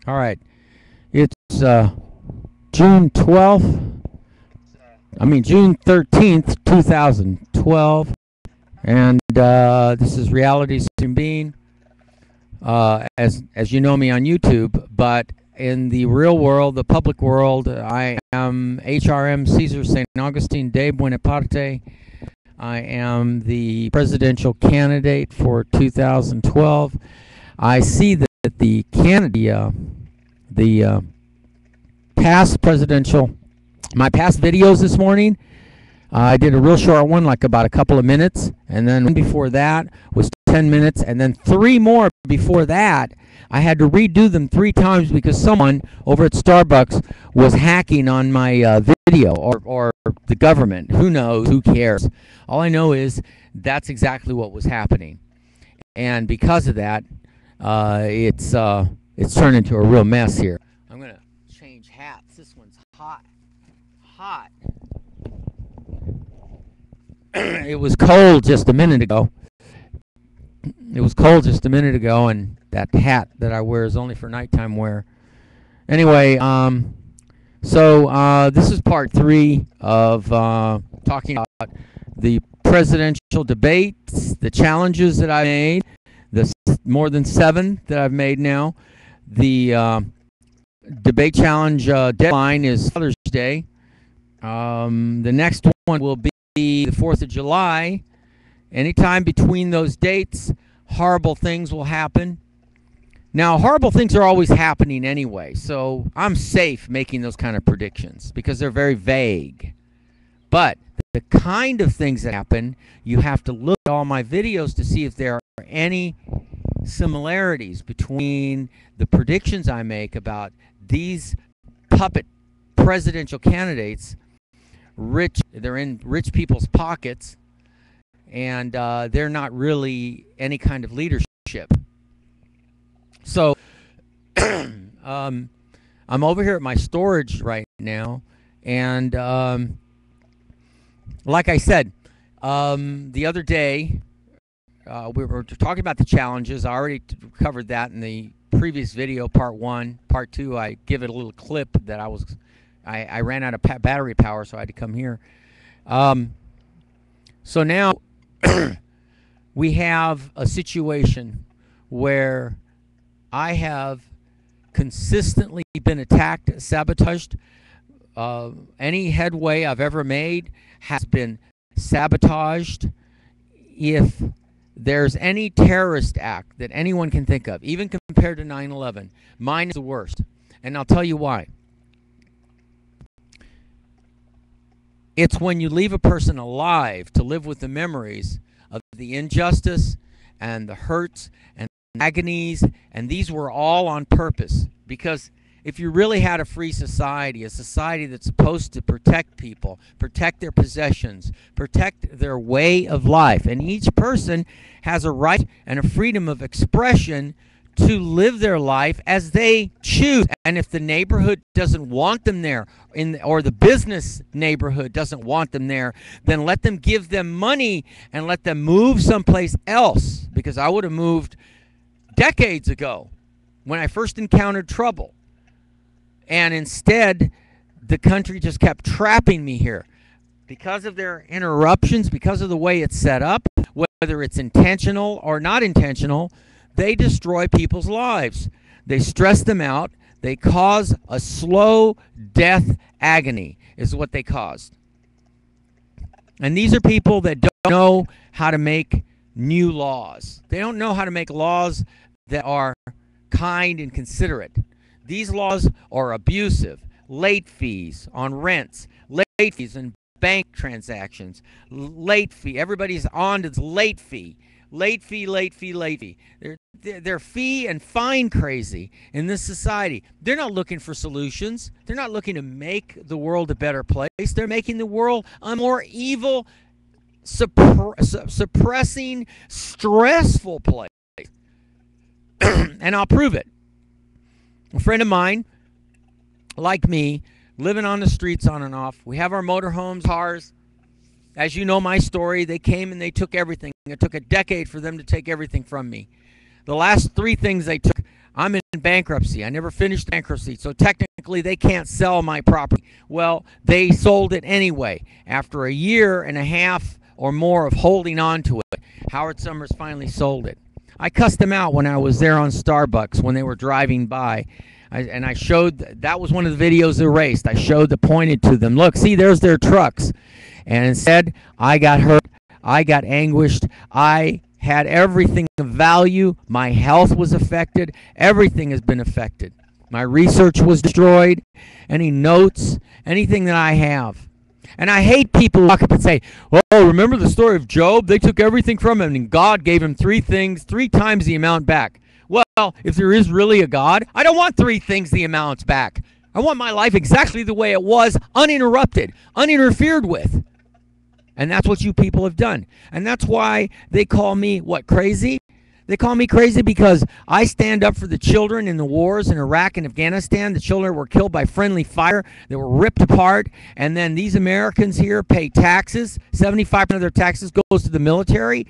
All right. It's June 12th. June 13th, 2012. And this is Reality Stream Bean. As you know me on YouTube, but in the real world, the public world, I am HRM Caesar St. Augustine de Buonaparte. I am the presidential candidate for 2012. I see that the candidate, the past presidential, my past videos this morning, I did a real short one, like about a couple of minutes, and then one before that was 10 minutes, and then 3 more before that. I had to redo them 3 times because someone over at Starbucks was hacking on my video, or the government. Who knows? Who cares? All I know is that's exactly what was happening, and because of that, it's turned into a real mess here. I'm gonna change hats. This one's hot. It was cold just a minute ago. And that hat that I wear is only for nighttime wear. Anyway, so this is part 3 of talking about the presidential debates, the challenges that I made, the more than 7 that I've made now. The debate challenge deadline is Father's Day. The next one will be the 4th of July. Anytime between those dates, horrible things will happen. Now, horrible things are always happening anyway, so I'm safe making those kind of predictions because they're very vague. But the kind of things that happen, you have to look at all my videos to see if there are any similarities between the predictions I make about these puppet presidential candidates. They're in rich people's pockets, and they're not really any kind of leadership. So I'm over here at my storage right now, and like I said, the other day we were talking about the challenges. I already covered that in the previous video, part 1. Part 2, I give it a little clip that I ran out of battery power, so I had to come here. So now we have a situation where I have consistently been attacked, sabotaged. Any headway I've ever made has been sabotaged. If there's any terrorist act that anyone can think of, even compared to 9/11, mine is the worst. And I'll tell you why. It's when you leave a person alive to live with the memories of the injustice and the hurts and agonies, and these were all on purpose. Because if you really had a free society, a society that's supposed to protect people, protect their possessions, protect their way of life, and each person has a right and a freedom of expression to live their life as they choose. And if the neighborhood doesn't want them there, or the business neighborhood doesn't want them there, then let them give them money and let them move someplace else. Because I would have moved decades ago when I first encountered trouble. And instead, the country just kept trapping me here. Because of their interruptions, because of the way it's set up, whether it's intentional or not intentional, they destroy people's lives. They stress them out. They cause a slow death agony is what they caused. And these are people that don't know how to make new laws. They don't know how to make laws that are kind and considerate. These laws are abusive. Late fees on rents, late fees in bank transactions, late fee. Everybody's on to this late fee. Late fee, late fee, late fee. They're fee and fine crazy in this society. They're not looking for solutions. They're not looking to make the world a better place. They're making the world a more evil, suppressing, stressful place. And I'll prove it. A friend of mine, like me, living on the streets on and off. We have our motorhomes, cars. As you know my story, they came and they took everything. It took a decade for them to take everything from me. The last 3 things they took, I'm in bankruptcy. I never finished bankruptcy, so technically they can't sell my property. Well, they sold it anyway. After a year and a half or more of holding on to it, Howard Summers finally sold it. I cussed them out when I was there on Starbucks when they were driving by. I showed, that was one of the videos erased. I pointed to them. Look, see, there's their trucks. And instead, I got hurt. I got anguished. I had everything of value. My health was affected. Everything has been affected. My research was destroyed. Any notes, anything that I have. And I hate people who walk up and say, oh, remember the story of Job? They took everything from him, and God gave him 3 things, 3 times the amount back. Well, if there is really a God, I don't want 3 things the amounts back. I want my life exactly the way it was, uninterrupted, uninterfered with. And that's what you people have done. And that's why they call me, what, crazy? They call me crazy because I stand up for the children in the wars in Iraq and Afghanistan. The children were killed by friendly fire. They were ripped apart. And then these Americans here pay taxes. 75% of their taxes goes to the military.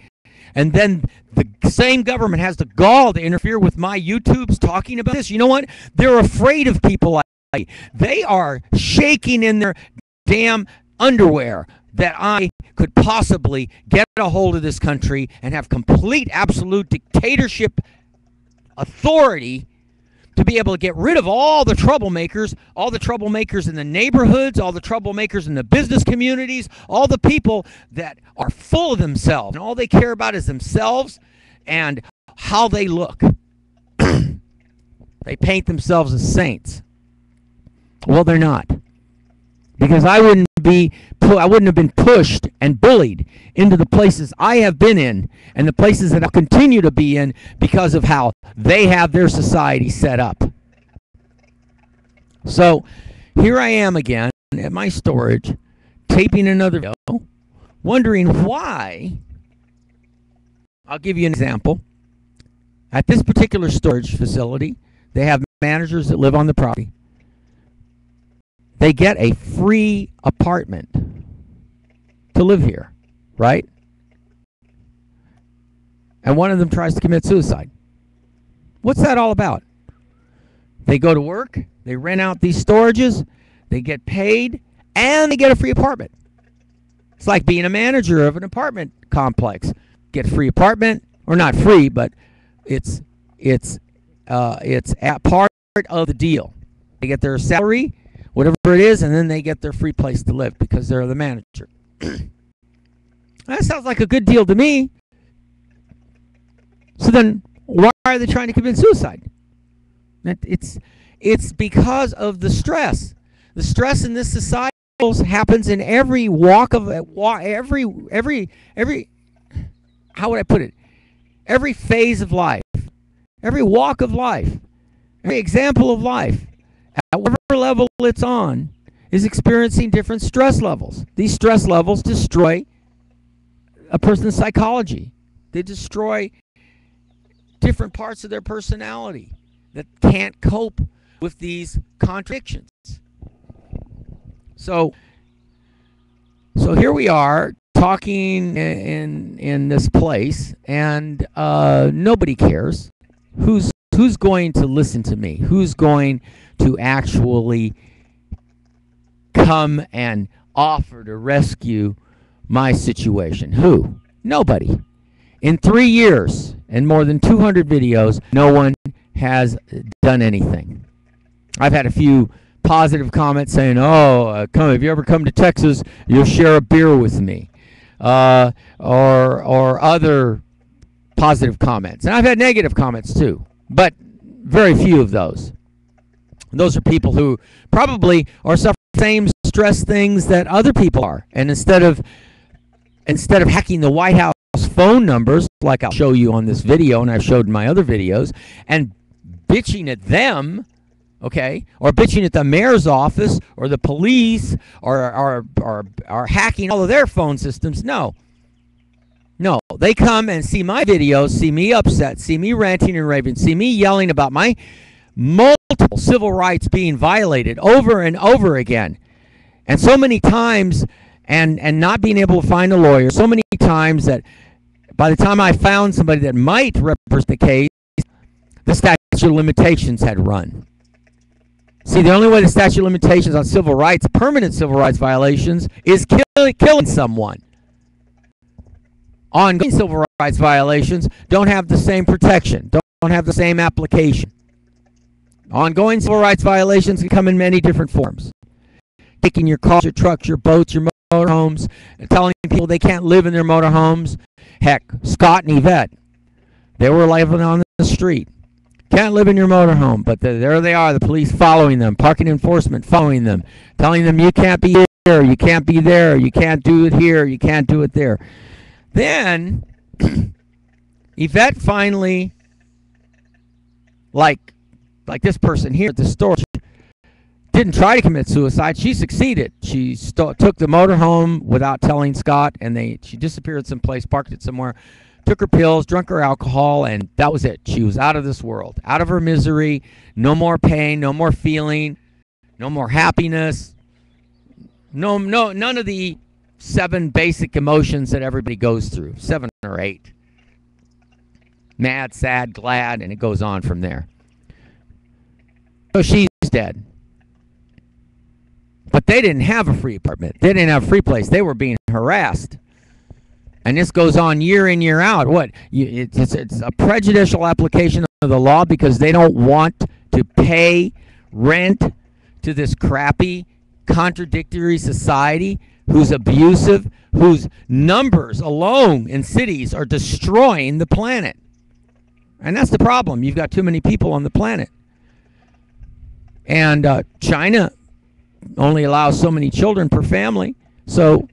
And then the same government has the gall to interfere with my YouTubes talking about this. You know what? They're afraid of people like me. They are shaking in their damn underwear that I could possibly get a hold of this country and have complete, absolute dictatorship authority to be able to get rid of all the troublemakers in the neighborhoods, all the troublemakers in the business communities, all the people that are full of themselves, and all they care about is themselves and how they look. They paint themselves as saints. Well, they're not. Because I wouldn't have been pushed and bullied into the places I have been in and the places that I'll continue to be in because of how they have their society set up. So here I am again at my storage, taping another video, wondering why. I'll give you an example. At this particular storage facility, they have managers that live on the property. They get a free apartment to live here, right? And one of them tries to commit suicide. What's that all about? They go to work, they rent out these storages, they get paid, and they get a free apartment. It's like being a manager of an apartment complex. Get a free apartment, or not free, but it's a part of the deal. They get their salary, whatever it is, and then they get their free place to live because they're the manager. That sounds like a good deal to me. So then why are they trying to commit suicide? It's because of the stress. The stress in this society happens in every walk of every how would I put it? Every phase of life, every walk of life, every example of life. At whatever level it's on, is experiencing different stress levels. These stress levels destroy a person's psychology. They destroy different parts of their personality that can't cope with these contradictions. So here we are talking in this place, and nobody cares. Who's going to listen to me? Who's going to actually come and offer to rescue my situation? Who? Nobody. In 3 years and more than 200 videos, no one has done anything. I've had a few positive comments saying, oh, if you ever come to Texas, you'll share a beer with me. Or other positive comments. And I've had negative comments too, but very few of those. Those are people who probably are suffering the same stress things that other people are. And instead of hacking the White House phone numbers, like I'll show you on this video and I've showed in my other videos, and bitching at them, okay, or bitching at the mayor's office or the police or hacking all of their phone systems, no, they come and see my videos, see me upset, see me ranting and raving, see me yelling about my multiple civil rights being violated over and over again, and so many times, and not being able to find a lawyer, so many times that by the time I found somebody that might represent the case, the statute of limitations had run. See, the only way the statute of limitations on civil rights, permanent civil rights violations, is killing someone. Ongoing civil rights violations don't have the same protection, don't have the same application. Ongoing civil rights violations can come in many different forms. Taking your cars, your trucks, your boats, your motorhomes, and telling people they can't live in their motorhomes. Heck, Scott and Yvette, they were living on the street. Can't live in your motorhome, but there they are, the police following them, parking enforcement following them, telling them you can't be here, you can't be there, you can't do it here, you can't do it there. Then, Yvette finally, like this person here at the store, didn't try to commit suicide. She succeeded. She took the motorhome without telling Scott, and she disappeared someplace, parked it somewhere, took her pills, drunk her alcohol, and that was it. She was out of this world, out of her misery, no more pain, no more feeling, no more happiness, none of the 7 basic emotions that everybody goes through, 7 or 8. Mad, sad, glad, and it goes on from there. So she's dead. But they didn't have a free apartment. They didn't have a free place. They were being harassed. And this goes on year in, year out. It's a prejudicial application of the law because they don't want to pay rent to this crappy, contradictory society who's abusive, whose numbers alone in cities are destroying the planet. And that's the problem. You've got too many people on the planet. And China only allows so many children per family. So,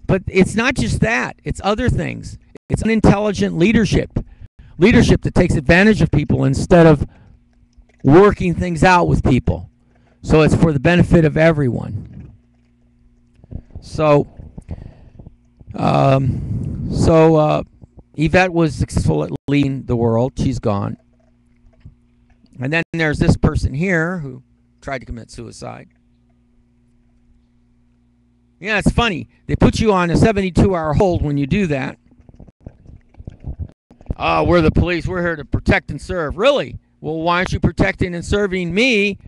but it's not just that. It's other things. It's unintelligent leadership. Leadership that takes advantage of people instead of working things out with people. So it's for the benefit of everyone. So Yvette was successful at leading the world. She's gone. And then there's this person here who tried to commit suicide. Yeah, it's funny. They put you on a 72-hour hold when you do that. Oh, we're the police. We're here to protect and serve. Really? Well, why aren't you protecting and serving me?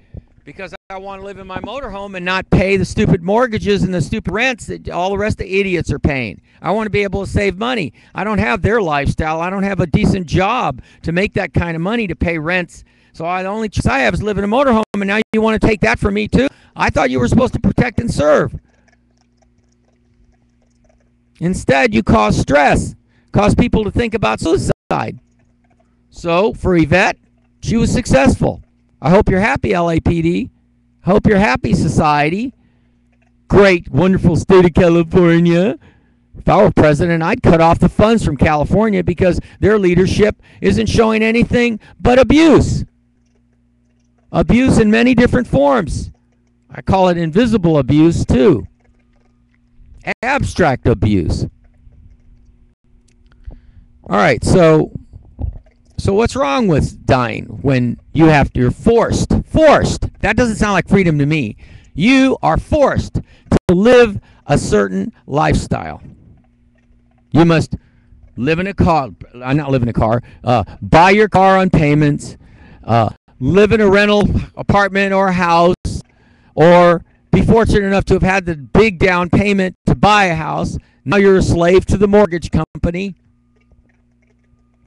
Because I want to live in my motorhome and not pay the stupid mortgages and the stupid rents that all the rest of the idiots are paying. I want to be able to save money. I don't have their lifestyle. I don't have a decent job to make that kind of money to pay rents. So the only choice I have is live in a motorhome, and now you want to take that from me too? I thought you were supposed to protect and serve. Instead, you cause stress, cause people to think about suicide. So for Yvette, she was successful. I hope you're happy, LAPD. Hope you're happy, society. Great, wonderful state of California. If I were president, I'd cut off the funds from California because their leadership isn't showing anything but abuse. Abuse in many different forms. I call it invisible abuse too. Abstract abuse. All right, so what's wrong with dying when you're forced? Forced. That doesn't sound like freedom to me. You are forced to live a certain lifestyle. You must live in a car, not live in a car, buy your car on payments, live in a rental apartment or a house, or be fortunate enough to have had the big down payment to buy a house. Now you're a slave to the mortgage company.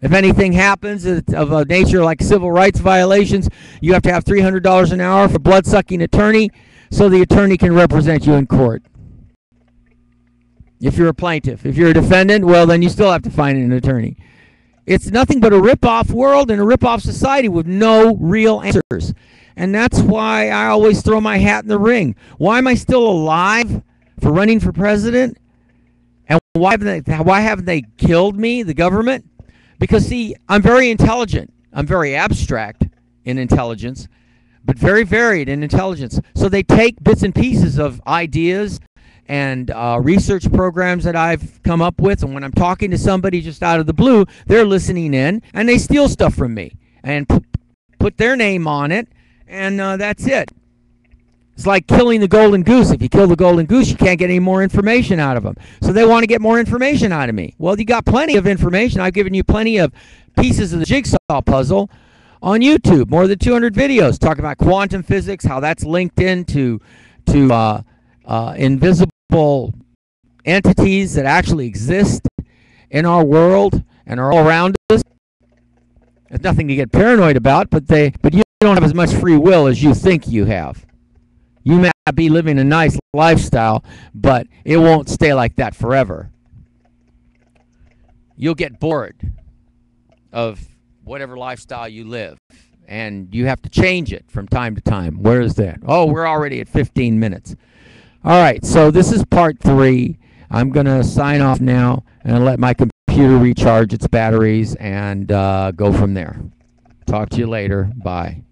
If anything happens of a nature like civil rights violations, you have to have $300 an hour for blood-sucking attorney so the attorney can represent you in court. If you're a plaintiff. If you're a defendant, well, then you still have to find an attorney. It's nothing but a rip-off world and a rip-off society with no real answers. And that's why I always throw my hat in the ring. Why am I still alive for running for president? And why haven't they killed me, the government? Because, see, I'm very intelligent. I'm very abstract in intelligence, but very varied in intelligence. So they take bits and pieces of ideas and research programs that I've come up with, and when I'm talking to somebody just out of the blue, they're listening in, and they steal stuff from me and put their name on it, and that's it. It's like killing the golden goose. If you kill the golden goose, you can't get any more information out of them. So they want to get more information out of me. Well, you got plenty of information. I've given you plenty of pieces of the jigsaw puzzle on YouTube. More than 200 videos talking about quantum physics, how that's linked into invisible entities that actually exist in our world and are all around us. There's nothing to get paranoid about, but you don't have as much free will as you think you have. You may not be living a nice lifestyle, but it won't stay like that forever. You'll get bored of whatever lifestyle you live, and you have to change it from time to time. Where is that? Oh, we're already at 15 minutes. All right, so this is part 3. I'm going to sign off now and let my computer recharge its batteries and go from there. Talk to you later. Bye.